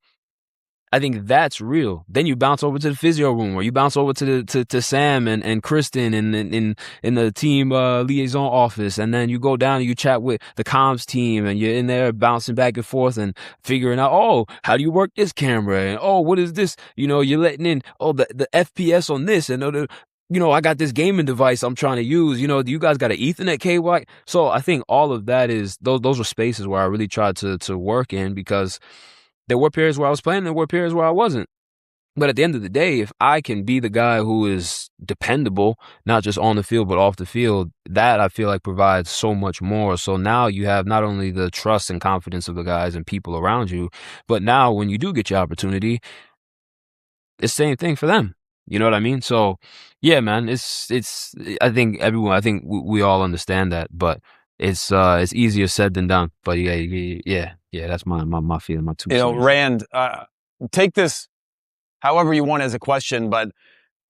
I think that's real. Then you bounce over to the physio room or you bounce over to Sam and Kristen in the team liaison office, and then you go down and you chat with the comms team and you're in there bouncing back and forth and figuring out, oh, how do you work this camera? And oh, what is this? You're letting in, oh, the FPS on this, and I got this gaming device I'm trying to use. Do you guys got an Ethernet cable? So I think all of that is, those were spaces where I really tried to work in, because there were periods where I was playing, there were periods where I wasn't. But at the end of the day, if I can be the guy who is dependable, not just on the field, but off the field, that I feel like provides so much more. So now you have not only the trust and confidence of the guys and people around you, but now when you do get your opportunity, it's the same thing for them. You know what I mean? So yeah, man, it's, I think we all understand that, but it's easier said than done. But yeah, that's my feeling, my 2 cents. Rand, take this however you want as a question, but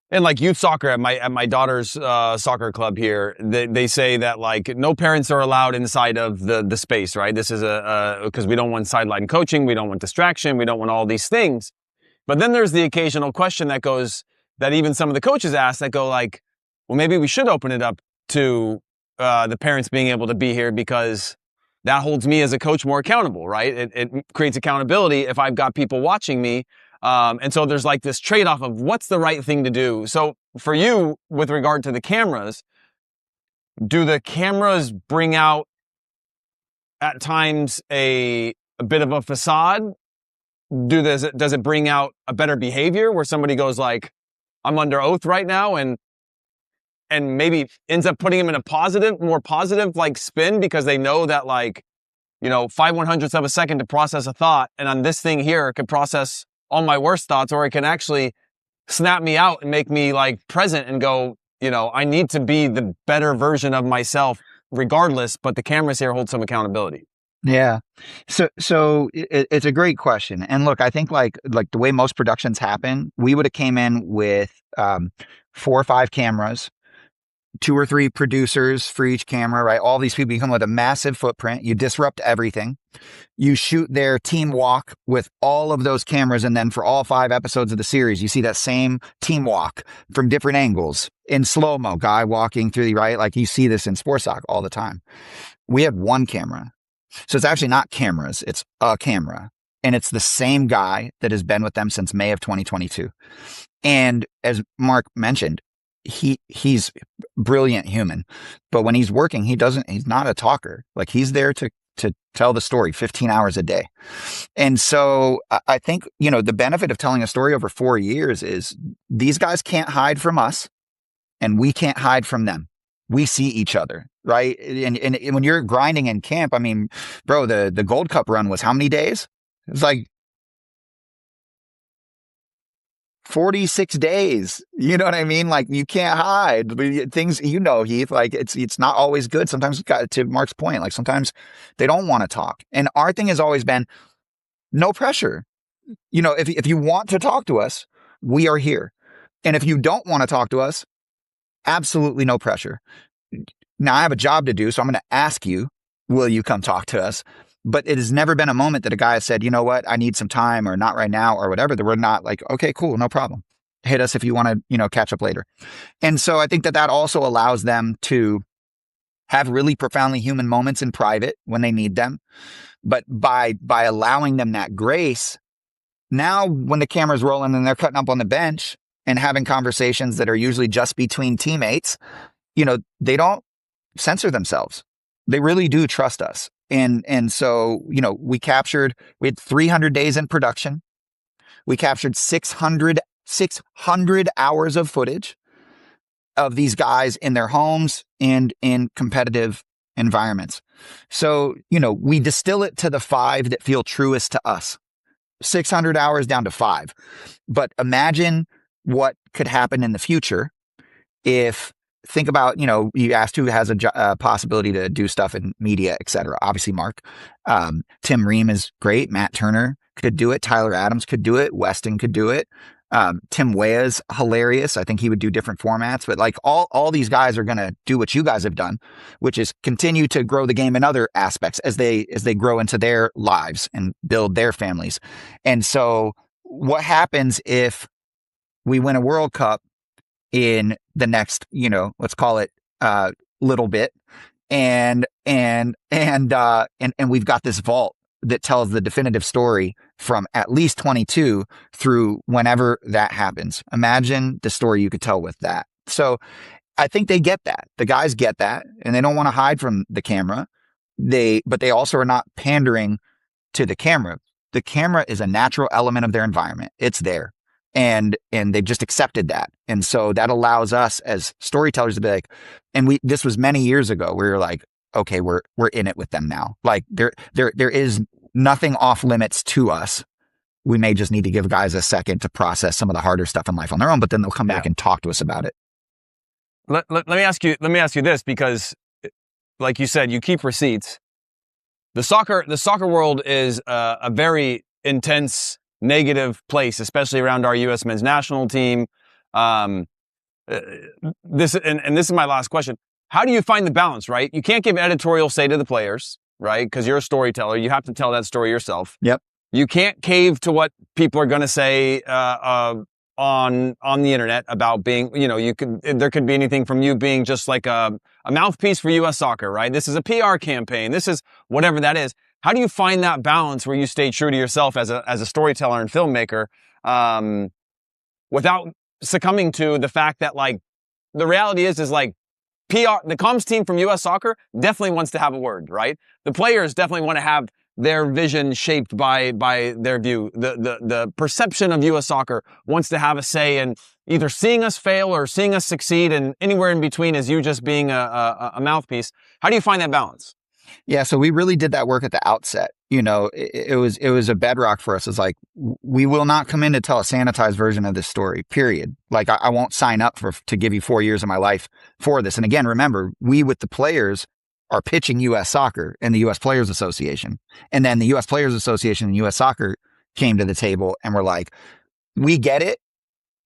in like youth soccer at my daughter's soccer club here, they say that like no parents are allowed inside of the space, right? This is because we don't want sideline coaching, we don't want distraction, we don't want all these things. But then there's the occasional question that even some of the coaches ask that go like, well, maybe we should open it up to the parents being able to be here, because that holds me as a coach more accountable, right? It creates accountability if I've got people watching me. And so there's like this trade-off of what's the right thing to do. So for you, with regard to the cameras, do the cameras bring out at times a bit of a facade? Does it bring out a better behavior where somebody goes like, I'm under oath right now, and maybe ends up putting them in a more positive like spin, because they know that like 5/100ths of a second to process a thought. And on this thing here, it could process all my worst thoughts, or it can actually snap me out and make me like present and go, I need to be the better version of myself regardless, but the cameras here hold some accountability. Yeah. So it's a great question. And look, I think like the way most productions happen, we would have came in with 4 or 5 cameras, 2 or 3 producers for each camera, right? All these people, you come with a massive footprint. You disrupt everything. You shoot their team walk with all of those cameras. And then for all 5 episodes of the series, you see that same team walk from different angles in slow-mo, guy walking through, right? Like you see this in sports doc all the time. We had 1 camera. So it's actually not cameras. It's a camera. And it's the same guy that has been with them since May of 2022. And as Mark mentioned, he's brilliant human, but when he's working, he's not a talker. Like he's there to tell the story 15 hours a day. And so I think, the benefit of telling a story over 4 years is these guys can't hide from us and we can't hide from them. We see each other, right? And when you're grinding in camp, I mean, bro, the Gold Cup run was how many days? It was like 46 days. You know what I mean? Like you can't hide things, Heath, like it's not always good. Sometimes, to Mark's point, like sometimes they don't want to talk. And our thing has always been no pressure. If you want to talk to us, we are here. And if you don't want to talk to us, absolutely no pressure. Now I have a job to do, so I'm going to ask you, will you come talk to us? But it has never been a moment that a guy has said, you know what, I need some time or not right now or whatever, that we're not like, okay, cool, no problem. Hit us if you want to, catch up later. And so I think that also allows them to have really profoundly human moments in private when they need them. But by allowing them that grace, now when the camera's rolling and they're cutting up on the bench and having conversations that are usually just between teammates, they don't censor themselves. They really do trust us. And so, we had 300 days in production. We captured 600 hours of footage of these guys in their homes and in competitive environments. So, we distill it to the 5 that feel truest to us. 600 hours down to 5. But imagine what could happen in the future if, think about, you asked who has a possibility to do stuff in media, et cetera. Obviously, Mark. Tim Ream is great. Matt Turner could do it. Tyler Adams could do it. Weston could do it. Tim Weah's hilarious. I think he would do different formats. But like all these guys are going to do what you guys have done, which is continue to grow the game in other aspects as they grow into their lives and build their families. And so what happens if we win a World Cup in the next, let's call it little bit, and we've got this vault that tells the definitive story from at least 22 through whenever that happens. Imagine the story you could tell with that. So I think they get that. The guys get that, and they don't want to hide from the camera. But they also are not pandering to the camera. The camera is a natural element of their environment. It's there. And they've just accepted that. And so that allows us as storytellers to be like, and this was many years ago, we were like, okay, we're in it with them now. Like there is nothing off limits to us. We may just need to give guys a second to process some of the harder stuff in life on their own, but then they'll come back and talk to us about it. Let me ask you this, because like you said, you keep receipts. The soccer world is a very intense, negative place, especially around our U.S. men's national team. This is my last question. How do you find the balance, right? You can't give editorial say to the players, right? Because you're a storyteller. You have to tell that story yourself. Yep. You can't cave to what people are going to say on the internet about being, there could be anything from you being just like a mouthpiece for U.S. soccer, right? This is a PR campaign. This is whatever that is. How do you find that balance where you stay true to yourself as a storyteller and filmmaker, without succumbing to the fact that like the reality is like PR, the comms team from U.S. Soccer definitely wants to have a word, right? The players definitely want to have their vision shaped by their view. The perception of U.S. Soccer wants to have a say in either seeing us fail or seeing us succeed, and anywhere in between is you just being a mouthpiece. How do you find that balance? Yeah, so we really did that work at the outset. It was a bedrock for us. It's like, we will not come in to tell a sanitized version of this story, period. Like, I won't sign up to give you 4 years of my life for this. And again, remember, we with the players are pitching U.S. Soccer and the U.S. Players Association. And then the U.S. Players Association and U.S. Soccer came to the table and were like, we get it.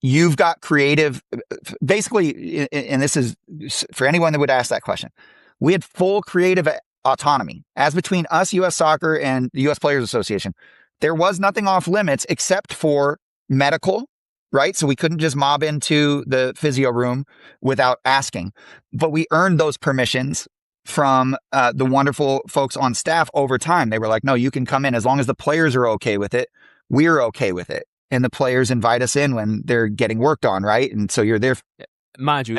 You've got creative, basically, and this is for anyone that would ask that question. We had full creative autonomy. As between us, U.S. Soccer, and the U.S. Players Association, there was nothing off limits except for medical, right? So we couldn't just mob into the physio room without asking. But we earned those permissions from the wonderful folks on staff over time. They were like, no, you can come in as long as the players are okay with it. We're okay with it. And the players invite us in when they're getting worked on, right? And so you're there. Mind you,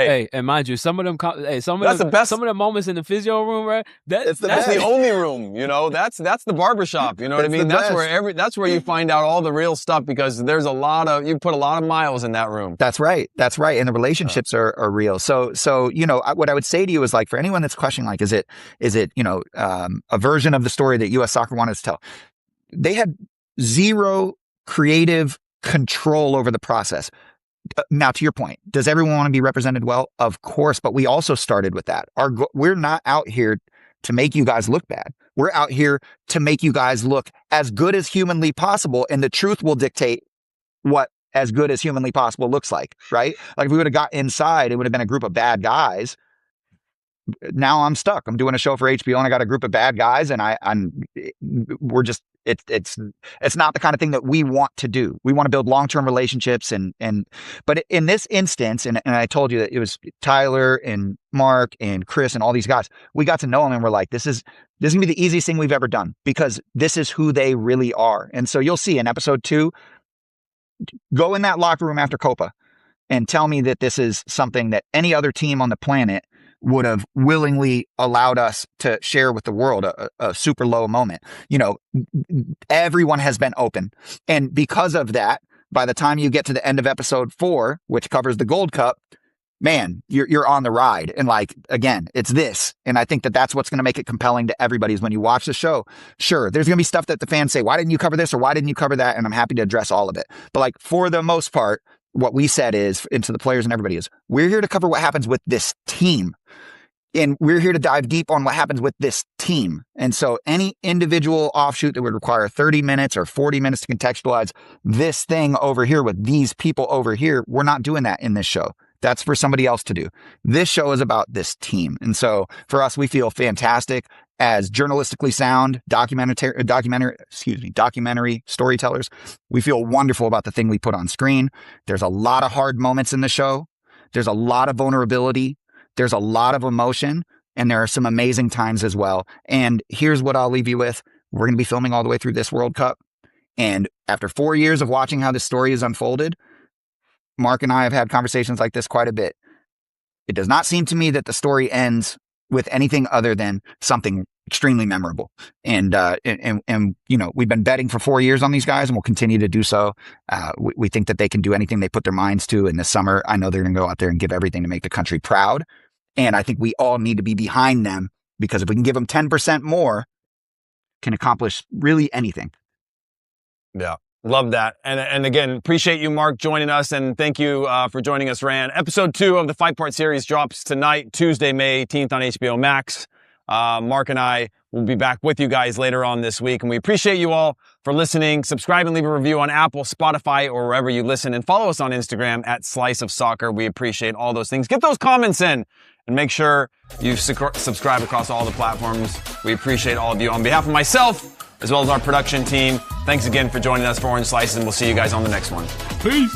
some of them, some of the moments in the physio room, right? That's the only room, that's the barbershop. You know what I mean? That's where you find out all the real stuff, because there's you put a lot of miles in that room. That's right. And the relationships are real. So, what I would say to you is, like, for anyone that's questioning, like, is it, a version of the story that U.S. Soccer wanted to tell? They had zero creative control over the process. Now, to your point, does everyone want to be represented well? Of course, but we also started with that. We're not out here to make you guys look bad. We're out here to make you guys look as good as humanly possible, and the truth will dictate what as good as humanly possible looks like, right? Like, if we would have got inside, it would have been a group of bad guys. Now I'm stuck. I'm doing a show for HBO, and I got a group of bad guys, and it's not the kind of thing that we want to do. We want to build long-term relationships, but in this instance, and I told you that it was Tyler and Mark and Chris and all these guys, we got to know them, and we're like, this is gonna be the easiest thing we've ever done, because this is who they really are. And so you'll see in episode 2, go in that locker room after Copa and tell me that this is something that any other team on the planet would have willingly allowed us to share with the world, a super low moment. Everyone has been open. And because of that, by the time you get to the end of episode 4, which covers the Gold Cup, man, you're on the ride. And, like, again, it's this. And I think that that's what's going to make it compelling to everybody, is when you watch the show. Sure, there's going to be stuff that the fans say, why didn't you cover this, or why didn't you cover that? And I'm happy to address all of it. But, like, for the most part, what we said is, into the players and everybody, is, we're here to cover what happens with this team. And we're here to dive deep on what happens with this team. And so any individual offshoot that would require 30 minutes or 40 minutes to contextualize this thing over here with these people over here, we're not doing that in this show. That's for somebody else to do. This show is about this team. And so for us, we feel fantastic as journalistically sound documentary storytellers. We feel wonderful about the thing we put on screen. There's a lot of hard moments in the show. There's a lot of vulnerability. There's a lot of emotion, and there are some amazing times as well. And here's what I'll leave you with. We're going to be filming all the way through this World Cup. And after 4 years of watching how this story is unfolded, Mark and I have had conversations like this quite a bit. It does not seem to me that the story ends with anything other than something extremely memorable. And we've been betting for 4 years on these guys, and we'll continue to do so. We think that they can do anything they put their minds to. And this summer, I know they're going to go out there and give everything to make the country proud. And I think we all need to be behind them, because if we can give them 10% more, can accomplish really anything. Yeah. Love that. And again, appreciate you, Mark, joining us. And thank you for joining us, Rand. Episode 2 of the 5-part series drops tonight, Tuesday, May 18th on HBO Max. Mark and I will be back with you guys later on this week. And we appreciate you all for listening. Subscribe and leave a review on Apple, Spotify, or wherever you listen. And follow us on Instagram at Slice of Soccer. We appreciate all those things. Get those comments in. And make sure you subscribe across all the platforms. We appreciate all of you. On behalf of myself, as well as our production team, thanks again for joining us for Orange Slices, and we'll see you guys on the next one. Peace.